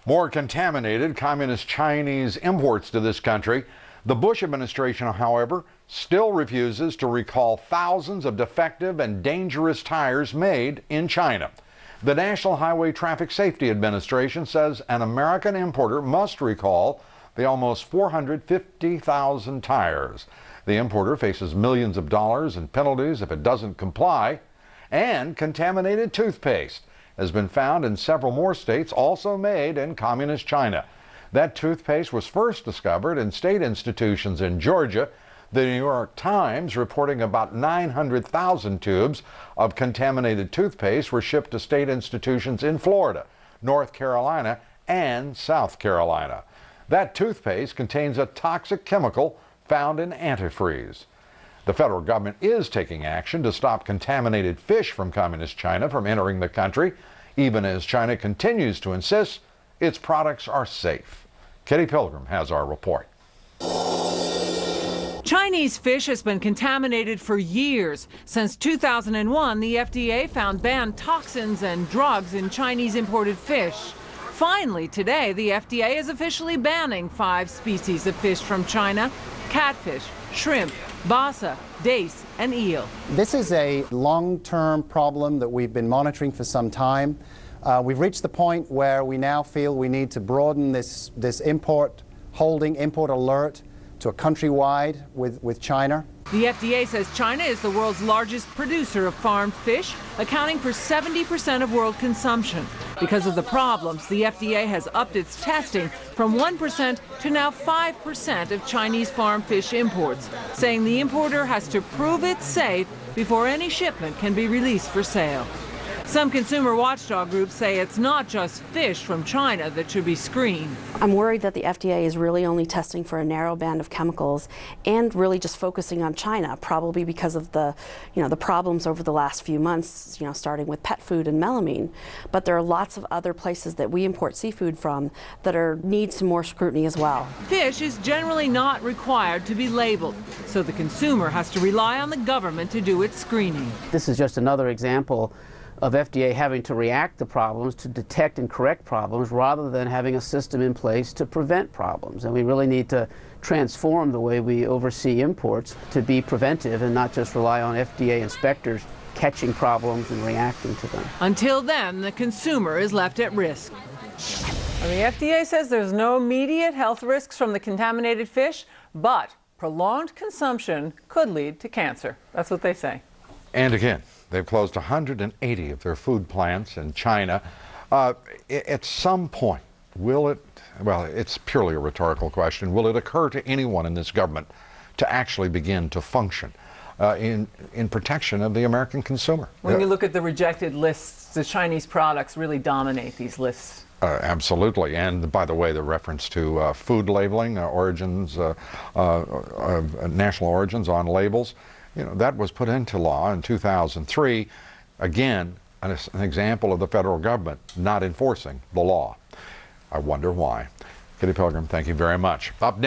More contaminated communist Chinese imports to this country. The Bush administration, however, still refuses to recall thousands of defective and dangerous tires made in China. The National Highway Traffic Safety Administration says an American importer must recall the almost 450,000 tires. The importer faces millions of dollars in penalties if it doesn't comply. And contaminated toothpaste has been found in several more states, also made in communist China. That toothpaste was first discovered in state institutions in Georgia. The New York Times reporting about 900,000 tubes of contaminated toothpaste were shipped to state institutions in Florida, North Carolina, and South Carolina. That toothpaste contains a toxic chemical found in antifreeze. The federal government is taking action to stop contaminated fish from communist China from entering the country, even as China continues to insist its products are safe. Kitty Pilgrim has our report. Chinese fish has been contaminated for years. Since 2001, the FDA found banned toxins and drugs in Chinese imported fish. Finally, today, the FDA is officially banning 5 species of fish from China: catfish, shrimp, basa, dace, and eel. This is a long-term problem that we've been monitoring for some time. We've reached the point where we now feel we need to broaden this import alert to a countrywide with China. The FDA says China is the world's largest producer of farmed fish, accounting for 70% of world consumption. Because of the problems, the FDA has upped its testing from 1% to now 5% of Chinese farm fish imports, saying the importer has to prove it's safe before any shipment can be released for sale. Some consumer watchdog groups say it's not just fish from China that should be screened. I'm worried that the FDA is really only testing for a narrow band of chemicals and really just focusing on China, probably because of the problems over the last few months, starting with pet food and melamine. But there are lots of other places that we import seafood from that need some more scrutiny as well. Fish is generally not required to be labeled, so the consumer has to rely on the government to do its screening. This is just another example of FDA having to react to problems, to detect and correct problems, rather than having a system in place to prevent problems. And we really need to transform the way we oversee imports to be preventive and not just rely on FDA inspectors catching problems and reacting to them. Until then, the consumer is left at risk. Well, the FDA says there's no immediate health risks from the contaminated fish, but prolonged consumption could lead to cancer. That's what they say. And again, they've closed 180 of their food plants in China. At some point, it's purely a rhetorical question, will it occur to anyone in this government to actually begin to function in protection of the American consumer? When you look at the rejected lists, the Chinese products really dominate these lists. Absolutely. And by the way, the reference to food labeling, origins, national origins on labels, that was put into law in 2003. Again, an example of the federal government not enforcing the law. I wonder why. Kitty Pilgrim, thank you very much. Up next.